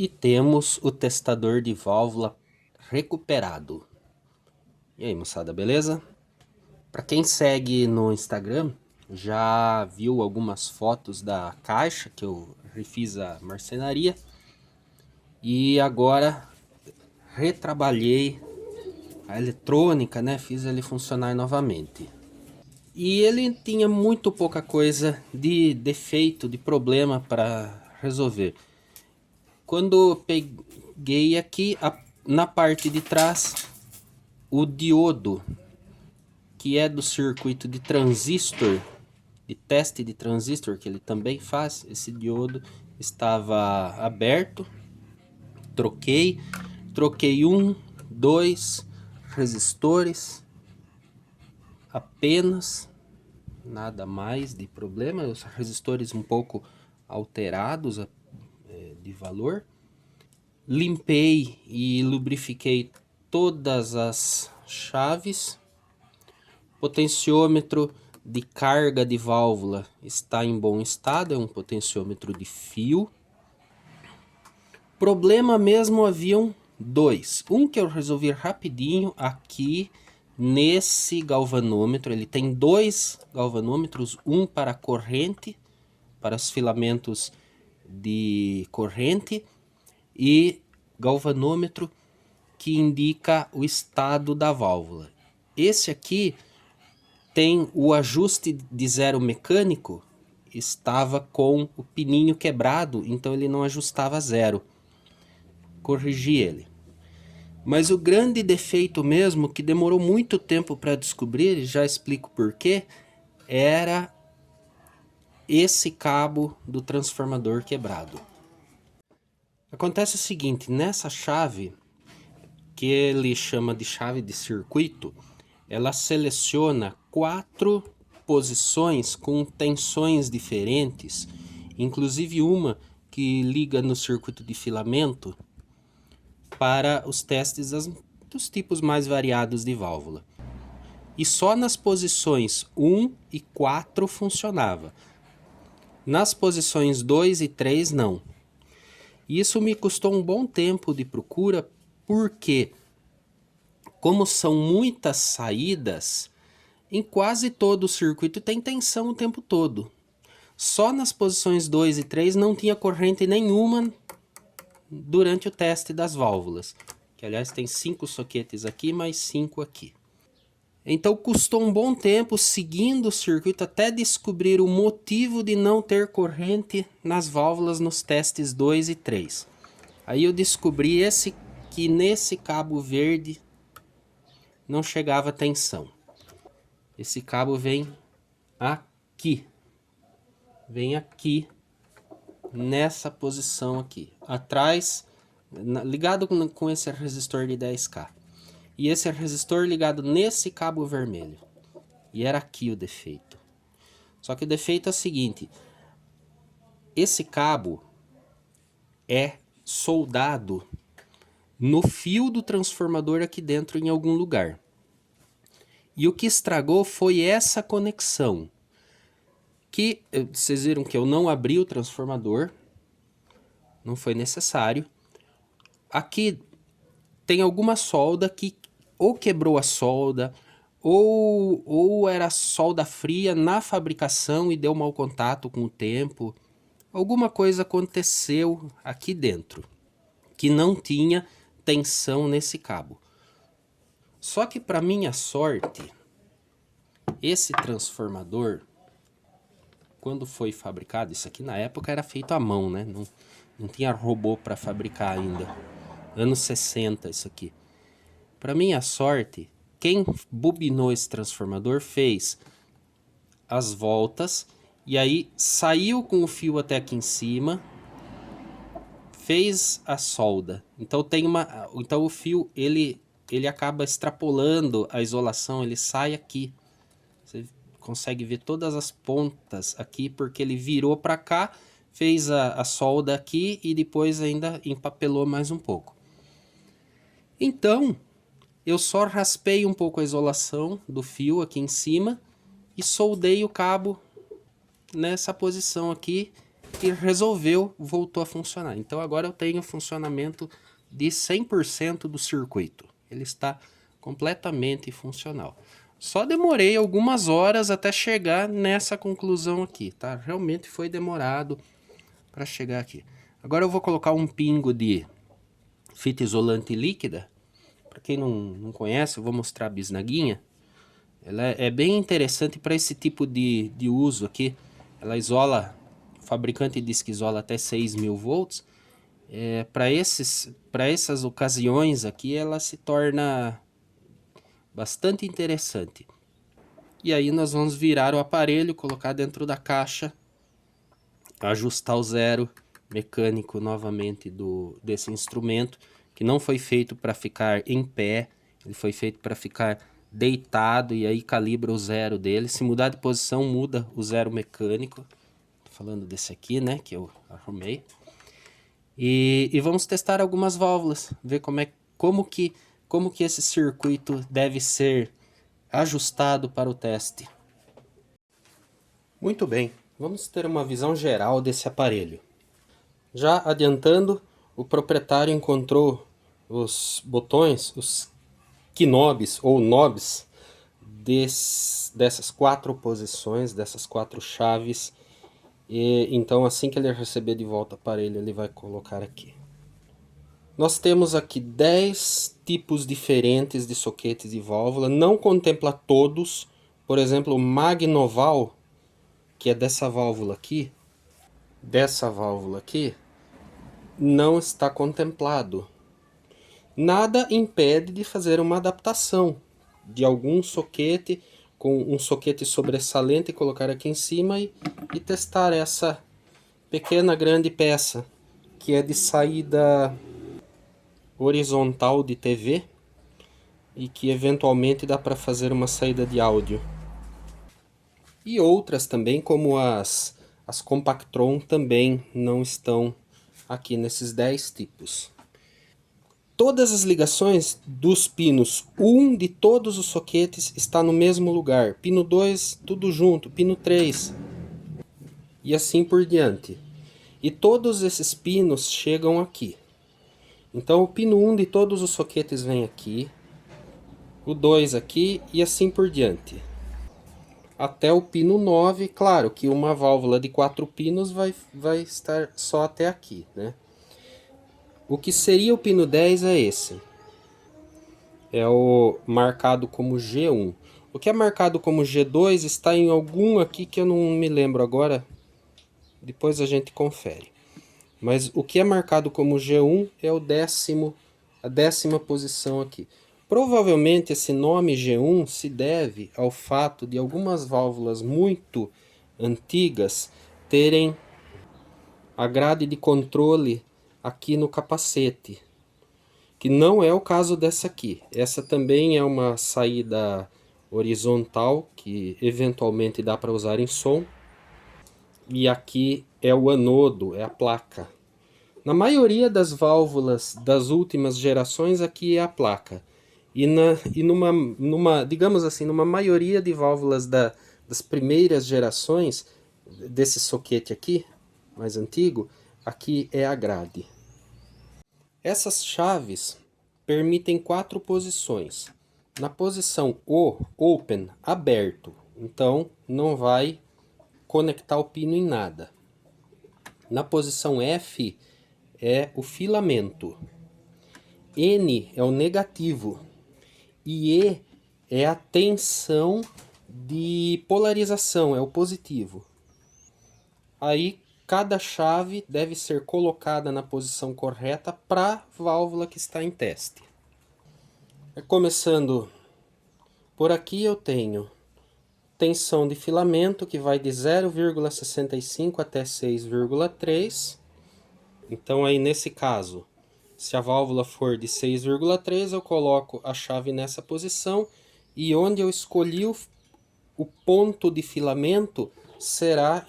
E temos o testador de válvula recuperado. E aí, moçada, beleza? Para quem segue no Instagram, já viu algumas fotos da caixa que eu refiz a marcenaria. E agora retrabalhei a eletrônica, né? Fiz ele funcionar novamente. E ele tinha muito pouca coisa de defeito, de problema para resolver. Quando peguei aqui na parte de trás, o diodo, que é do circuito de transistor, de teste de transistor, que ele também faz, esse diodo estava aberto. Troquei um, dois resistores, apenas, nada mais de problema. Os resistores um pouco alterados de valor. Limpei e lubrifiquei todas as chaves. Potenciômetro de carga de válvula está em bom estado, é um potenciômetro de fio. Problema mesmo haviam dois. Um que eu resolvi rapidinho aqui nesse galvanômetro. Ele tem dois galvanômetros, um para corrente, para os filamentos de corrente, e galvanômetro que indica o estado da válvula. Esse aqui tem o ajuste de zero mecânico, estava com o pininho quebrado, então ele não ajustava zero. Corrigi ele. Mas o grande defeito mesmo, que demorou muito tempo para descobrir, já explico porquê, era esse cabo do transformador quebrado. Acontece o seguinte, nessa chave, que ele chama de chave de circuito, ela seleciona 4 posições com tensões diferentes, inclusive uma que liga no circuito de filamento para os testes dos tipos mais variados de válvula. E só nas posições 1 e 4 funcionava. Nas posições 2 e 3 não. Isso me custou um bom tempo de procura, porque como são muitas saídas, em quase todo o circuito tem tensão o tempo todo. Só nas posições 2 e 3 não tinha corrente nenhuma durante o teste das válvulas. Que aliás tem 5 soquetes aqui, mais 5 aqui. Então custou um bom tempo seguindo o circuito até descobrir o motivo de não ter corrente nas válvulas nos testes 2 e 3. Aí eu descobri que nesse cabo verde não chegava tensão. Esse cabo vem aqui. Vem aqui, nessa posição aqui. Atrás, ligado com esse resistor de 10K. E esse resistor ligado nesse cabo vermelho. E era aqui o defeito. Só que o defeito é o seguinte. Esse cabo é soldado no fio do transformador aqui dentro em algum lugar. E o que estragou foi essa conexão. Que vocês viram que eu não abri o transformador. Não foi necessário. Aqui tem alguma solda que ou quebrou a solda, ou era solda fria na fabricação e deu mau contato com o tempo. Alguma coisa aconteceu aqui dentro, que não tinha tensão nesse cabo. Só que para minha sorte, esse transformador, quando foi fabricado, isso aqui na época era feito à mão, né? Não tinha robô para fabricar ainda. Anos 60 isso aqui. Para minha sorte, quem bobinou esse transformador fez as voltas e aí saiu com o fio até aqui em cima, fez a solda. Então o fio ele acaba extrapolando a isolação, ele sai aqui. Você consegue ver todas as pontas aqui porque ele virou para cá, fez a solda aqui e depois ainda empapelou mais um pouco. Então eu só raspei um pouco a isolação do fio aqui em cima e soldei o cabo nessa posição aqui e resolveu, voltou a funcionar. Então agora eu tenho funcionamento de 100% do circuito. Ele está completamente funcional. Só demorei algumas horas até chegar nessa conclusão aqui, tá? Realmente foi demorado para chegar aqui. Agora eu vou colocar um pingo de fita isolante líquida. Para quem não conhece, eu vou mostrar a bisnaguinha. Ela é bem interessante para esse tipo de uso aqui. Ela isola, o fabricante diz que isola até 6.000 volts. Para essas ocasiões aqui, ela se torna bastante interessante. E aí nós vamos virar o aparelho, colocar dentro da caixa, ajustar o zero mecânico novamente desse instrumento, que não foi feito para ficar em pé, ele foi feito para ficar deitado, e aí calibra o zero dele. Se mudar de posição, muda o zero mecânico. Tô falando desse aqui, né, que eu arrumei. E vamos testar algumas válvulas, ver como que esse circuito deve ser ajustado para o teste. Muito bem, vamos ter uma visão geral desse aparelho. Já adiantando, o proprietário encontrou os botões, os knobs ou knobs dessas 4 posições, dessas 4 chaves. E então assim que ele receber de volta o aparelho, ele vai colocar aqui. Nós temos aqui 10 tipos diferentes de soquetes de válvula, não contempla todos. Por exemplo, o Magnoval, que é dessa válvula aqui, não está contemplado. Nada impede de fazer uma adaptação de algum soquete com um soquete sobressalente, colocar aqui em cima e testar essa pequena grande peça, que é de saída horizontal de TV e que eventualmente dá para fazer uma saída de áudio. E outras também, como as Compactron, também não estão aqui nesses 10 tipos. Todas as ligações dos pinos 1 de todos os soquetes está no mesmo lugar. Pino 2, tudo junto. Pino 3. E assim por diante. E todos esses pinos chegam aqui. Então o pino 1 de todos os soquetes vem aqui. O 2 aqui e assim por diante. Até o pino 9, claro que uma válvula de 4 pinos vai estar só até aqui, né? O que seria o pino 10 é esse. É o marcado como G1. O que é marcado como G2 está em algum aqui que eu não me lembro agora. Depois a gente confere. Mas o que é marcado como G1 é a 10ª posição aqui. Provavelmente esse nome G1 se deve ao fato de algumas válvulas muito antigas terem a grade de controle aqui no capacete, que não é o caso dessa aqui. Essa também é uma saída horizontal, que eventualmente dá para usar em som. E aqui é o anodo, é a placa. Na maioria das válvulas das últimas gerações, aqui é a placa. E digamos assim, numa maioria de válvulas das primeiras gerações, desse soquete aqui, mais antigo, aqui é a grade. Essas chaves permitem 4 posições. Na posição O, Open, aberto, então não vai conectar o pino em nada. Na posição F é o filamento. N é o negativo. E E é a tensão de polarização, é o positivo. Aí cada chave deve ser colocada na posição correta para a válvula que está em teste. Começando por aqui, eu tenho tensão de filamento, que vai de 0,65 até 6,3. Então aí nesse caso, se a válvula for de 6,3, eu coloco a chave nessa posição, e onde eu escolhi o ponto de filamento será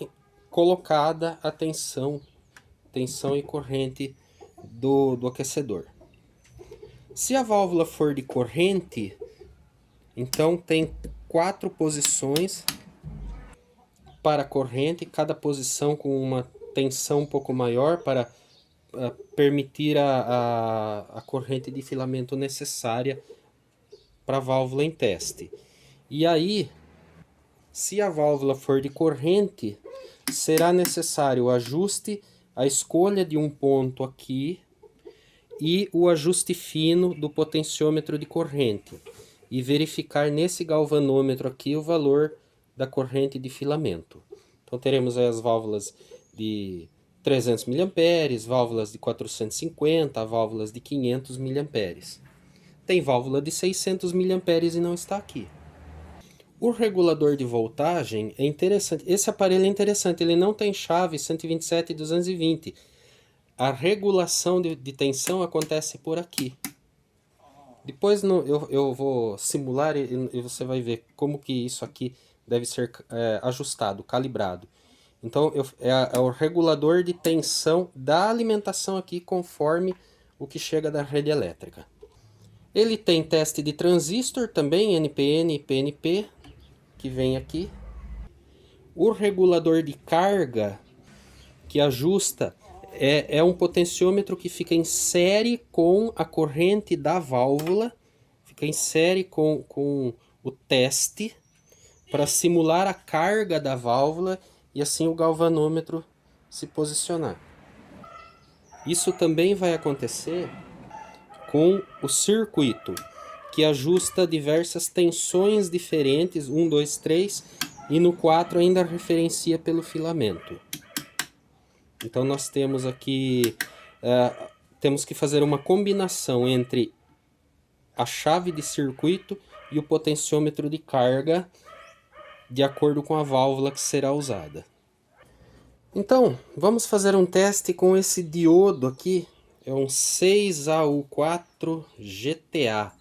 colocada a tensão e corrente do aquecedor. Se a válvula for de corrente, então tem 4 posições para corrente, cada posição com uma tensão um pouco maior para permitir a corrente de filamento necessária para a válvula em teste. E aí, se a válvula for de corrente, será necessário o ajuste, a escolha de um ponto aqui e o ajuste fino do potenciômetro de corrente. E verificar nesse galvanômetro aqui o valor da corrente de filamento. Então teremos aí as válvulas de 300 mA, válvulas de 450, válvulas de 500 mA. Tem válvula de 600 mA e não está aqui. O regulador de voltagem é interessante. Esse aparelho é interessante, ele não tem chave 127 e 220. A regulação de tensão acontece por aqui. Depois eu vou simular e você vai ver como que isso aqui deve ser ajustado, calibrado. Então é o regulador de tensão da alimentação aqui conforme o que chega da rede elétrica. Ele tem teste de transistor também, NPN e PNP, que vem aqui. O regulador de carga que ajusta é um potenciômetro que fica em série com a corrente da válvula, fica em série com o teste para simular a carga da válvula e assim o galvanômetro se posicionar. Isso também vai acontecer com o circuito, que ajusta diversas tensões diferentes, 1, 2, 3, e no 4 ainda referencia pelo filamento. Então nós temos aqui, temos que fazer uma combinação entre a chave de circuito e o potenciômetro de carga, de acordo com a válvula que será usada. Então, vamos fazer um teste com esse diodo aqui, é um 6AU4 GTA.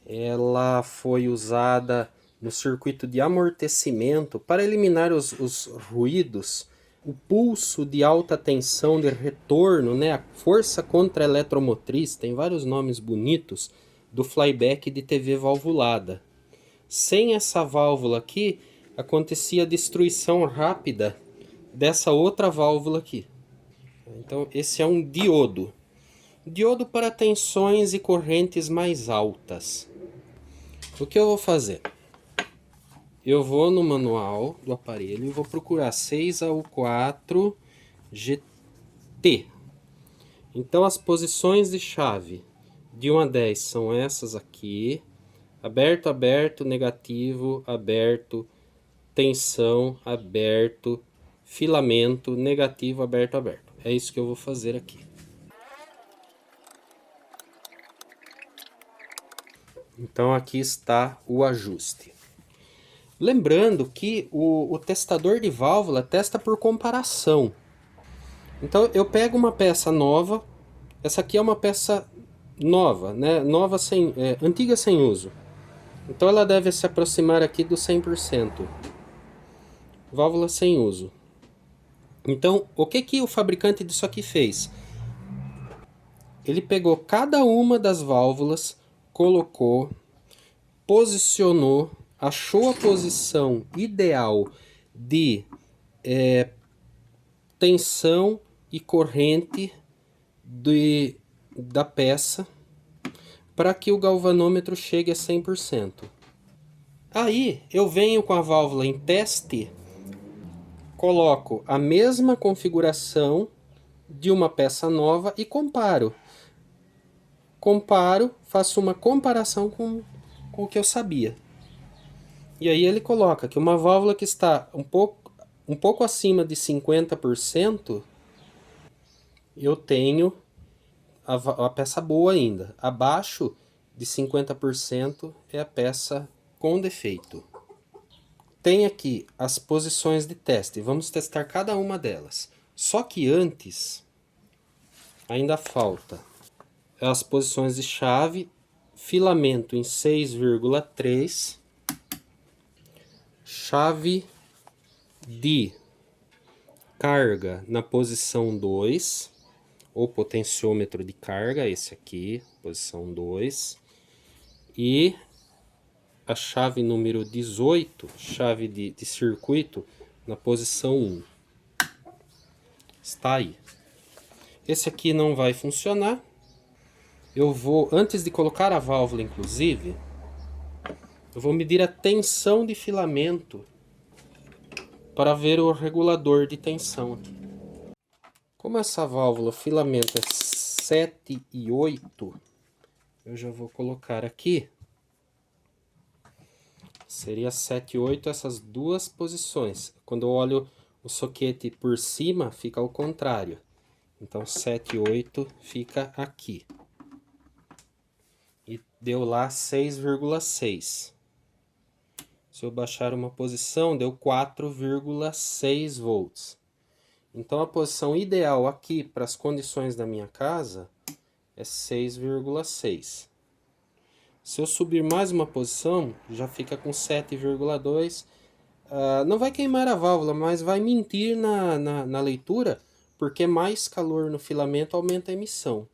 Ela foi usada no circuito de amortecimento para eliminar os ruídos, o pulso de alta tensão de retorno, né? A força contra-eletromotriz, tem vários nomes bonitos, do flyback de TV valvulada. Sem essa válvula aqui, acontecia a destruição rápida dessa outra válvula aqui. Então esse é um diodo. Diodo para tensões e correntes mais altas. O que eu vou fazer? Eu vou no manual do aparelho e vou procurar 6AU4 GT. Então as posições de chave de 1 a 10 são essas aqui. Aberto, aberto, negativo, aberto, tensão, aberto, filamento, negativo, aberto, aberto. É isso que eu vou fazer aqui. Então aqui está o ajuste. Lembrando que o testador de válvula testa por comparação. Então eu pego uma peça nova, essa aqui é uma peça nova, né? Nova antiga sem uso. Então ela deve se aproximar aqui do 100%. Válvula sem uso. Então o que o fabricante disso aqui fez? Ele pegou cada uma das válvulas, colocou, posicionou, achou a posição ideal de tensão e corrente da peça para que o galvanômetro chegue a 100%. Aí eu venho com a válvula em teste, coloco a mesma configuração de uma peça nova e comparo. Faço uma comparação com o que eu sabia. E aí ele coloca que uma válvula que está um pouco acima de 50%, eu tenho a peça boa ainda. Abaixo de 50% é a peça com defeito. Tem aqui as posições de teste. Vamos testar cada uma delas. Só que antes, ainda falta as posições de chave, filamento em 6,3, chave de carga na posição 2, ou potenciômetro de carga, esse aqui, posição 2, e a chave número 18, chave de circuito, na posição 1. Está aí. Esse aqui não vai funcionar. Eu vou, antes de colocar a válvula inclusive, eu vou medir a tensão de filamento para ver o regulador de tensão aqui. Como essa válvula, o filamento é 7 e 8, eu já vou colocar aqui. Seria 7 e 8 essas duas posições. Quando eu olho o soquete por cima, fica ao contrário. Então 7 e 8 fica aqui. E deu lá 6,6. Se eu baixar uma posição, deu 4,6 volts. Então a posição ideal aqui para as condições da minha casa é 6,6. Se eu subir mais uma posição, já fica com 7,2. Não vai queimar a válvula, mas vai mentir na leitura, porque mais calor no filamento aumenta a emissão.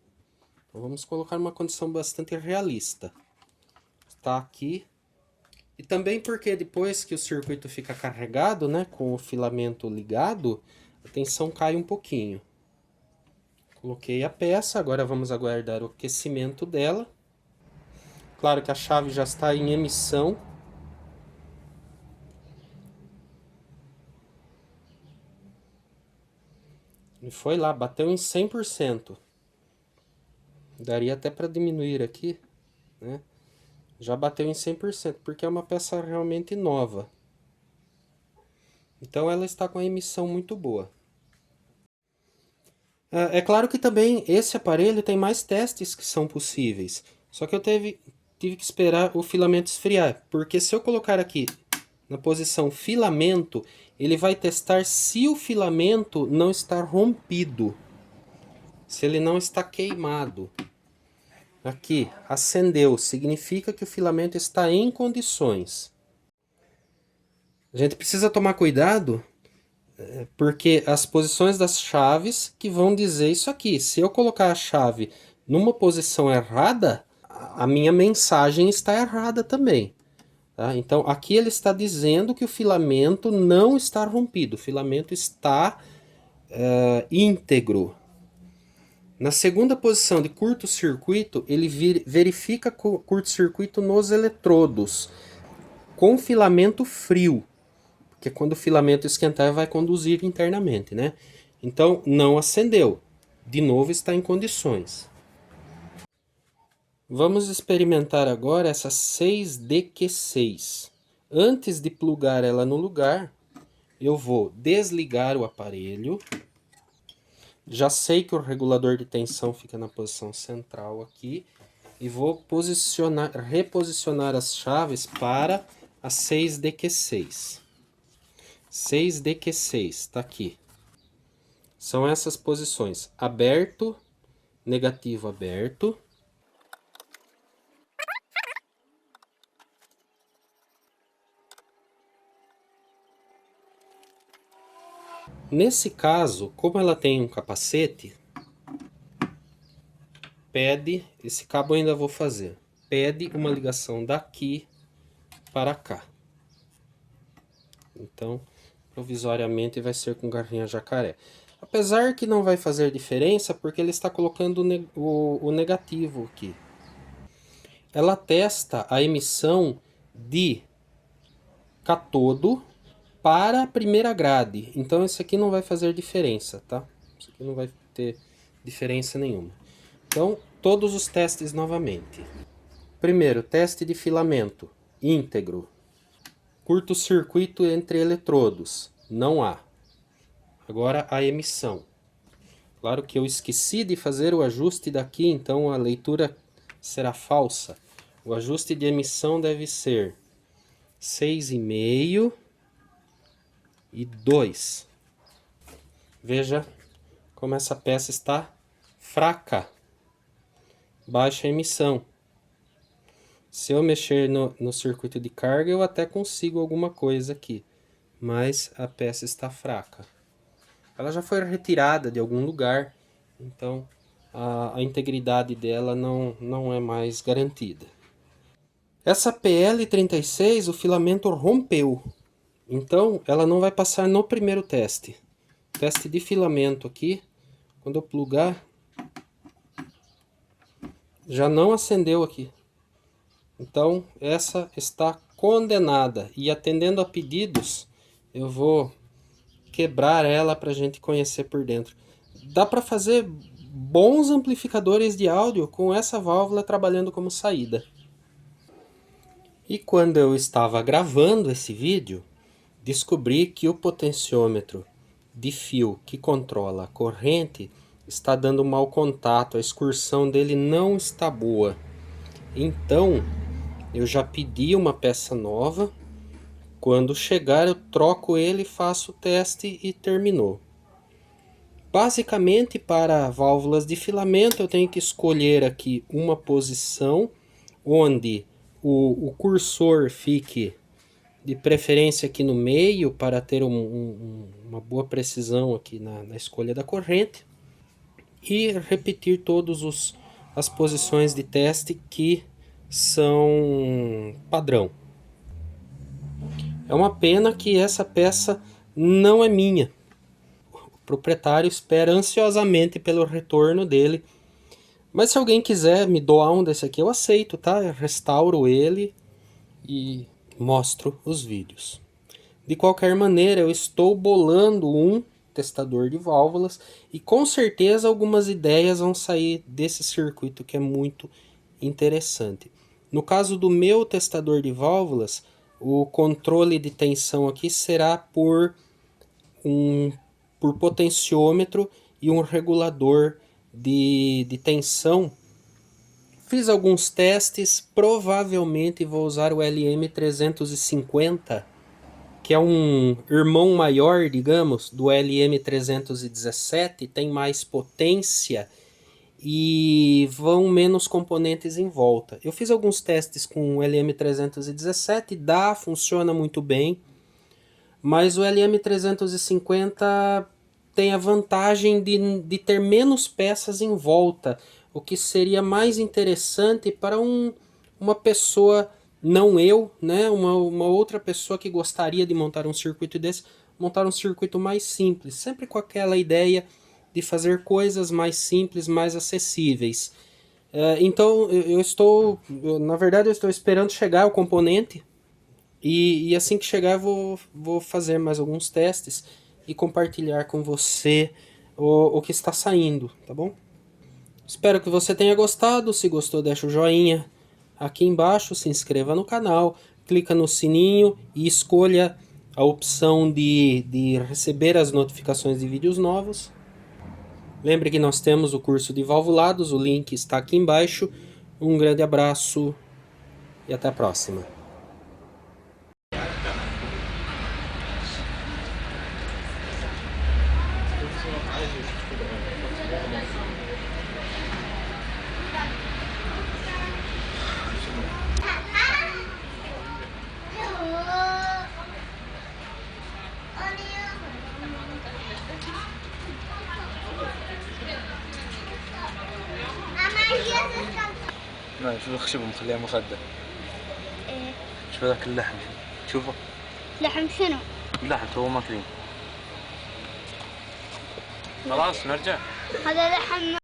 Então vamos colocar uma condição bastante realista. Está aqui. E também porque depois que o circuito fica carregado, né, com o filamento ligado, a tensão cai um pouquinho. Coloquei a peça, agora vamos aguardar o aquecimento dela. Claro que a chave já está em emissão. E foi lá, bateu em 100%. Daria até para diminuir aqui, né? Já bateu em 100%, porque é uma peça realmente nova. Então ela está com a emissão muito boa. É claro que também esse aparelho tem mais testes que são possíveis. Só que eu tive que esperar o filamento esfriar. Porque se eu colocar aqui na posição filamento, ele vai testar se o filamento não está rompido. Se ele não está queimado. Aqui, acendeu, significa que o filamento está em condições. A gente precisa tomar cuidado, porque as posições das chaves que vão dizer isso aqui. Se eu colocar a chave numa posição errada, a minha mensagem está errada também. Tá? Então, aqui ele está dizendo que o filamento não está rompido, o filamento está íntegro. Na segunda posição de curto-circuito, ele verifica curto-circuito nos eletrodos, com filamento frio, porque quando o filamento esquentar vai conduzir internamente, né? Então não acendeu, de novo está em condições. Vamos experimentar agora essa 6DQ6. Antes de plugar ela no lugar, eu vou desligar o aparelho. Já sei que o regulador de tensão fica na posição central aqui. E vou reposicionar as chaves para a 6DQ6. 6DQ6, está aqui. São essas posições. Aberto, negativo, aberto. Nesse caso, como ela tem um capacete, pede, esse cabo eu ainda vou fazer, pede uma ligação daqui para cá. Então, provisoriamente vai ser com garrinha jacaré. Apesar que não vai fazer diferença, porque ele está colocando o negativo aqui. Ela testa a emissão de catodo para a primeira grade. Então esse aqui não vai fazer diferença, tá? Isso aqui não vai ter diferença nenhuma. Então, todos os testes novamente. Primeiro, teste de filamento íntegro. Curto-circuito entre eletrodos. Não há. Agora a emissão. Claro que eu esqueci de fazer o ajuste daqui, então a leitura será falsa. O ajuste de emissão deve ser 6,5 e 2. Veja como essa peça está fraca. Baixa emissão. Se eu mexer no circuito de carga, eu até consigo alguma coisa aqui. Mas a peça está fraca. Ela já foi retirada de algum lugar, então a integridade dela não é mais garantida. Essa PL36, o filamento rompeu. Então ela não vai passar no primeiro teste. teste de filamento aqui. Quando eu plugar, já não acendeu aqui. Então essa está condenada. E atendendo a pedidos, eu vou quebrar ela para a gente conhecer por dentro. Dá para fazer bons amplificadores de áudio com essa válvula trabalhando como saída. E quando eu estava gravando esse vídeo, descobri que o potenciômetro de fio que controla a corrente está dando mau contato, a excursão dele não está boa. Então eu já pedi uma peça nova. Quando chegar eu troco ele, faço o teste e terminou. Basicamente, para válvulas de filamento eu tenho que escolher aqui uma posição onde o cursor fique de preferência aqui no meio para ter uma boa precisão aqui na escolha da corrente. E repetir todas as posições de teste que são padrão. É uma pena que essa peça não é minha. O proprietário espera ansiosamente pelo retorno dele. Mas se alguém quiser me doar um desse aqui, eu aceito, tá? Eu restauro ele e mostro os vídeos. De qualquer maneira, eu estou bolando um testador de válvulas e com certeza algumas ideias vão sair desse circuito que é muito interessante. No caso do meu testador de válvulas, o controle de tensão aqui será por potenciômetro e um regulador de tensão. Fiz alguns testes, provavelmente vou usar o LM350, que é um irmão maior, digamos, do LM317, tem mais potência e vão menos componentes em volta. Eu fiz alguns testes com o LM317, funciona muito bem, mas o LM350 tem a vantagem de ter menos peças em volta, o que seria mais interessante para uma pessoa, não eu, né? Uma outra pessoa que gostaria de montar um circuito desse, montar um circuito mais simples, sempre com aquela ideia de fazer coisas mais simples, mais acessíveis. Então na verdade eu estou esperando chegar o componente e assim que chegar eu vou fazer mais alguns testes e compartilhar com você o que está saindo, tá bom? Espero que você tenha gostado. Se gostou, deixa o joinha aqui embaixo, se inscreva no canal, clica no sininho e escolha a opção de receber as notificações de vídeos novos. Lembre que nós temos o curso de valvulados, o link está aqui embaixo. Um grande abraço e até a próxima. لا شوف الخشبة مخليها مخدة. ايه شوف ذاك اللحم شوفه. لحم شنو؟ اللحم تو ماكلين. خلاص نرجع. هذا لحم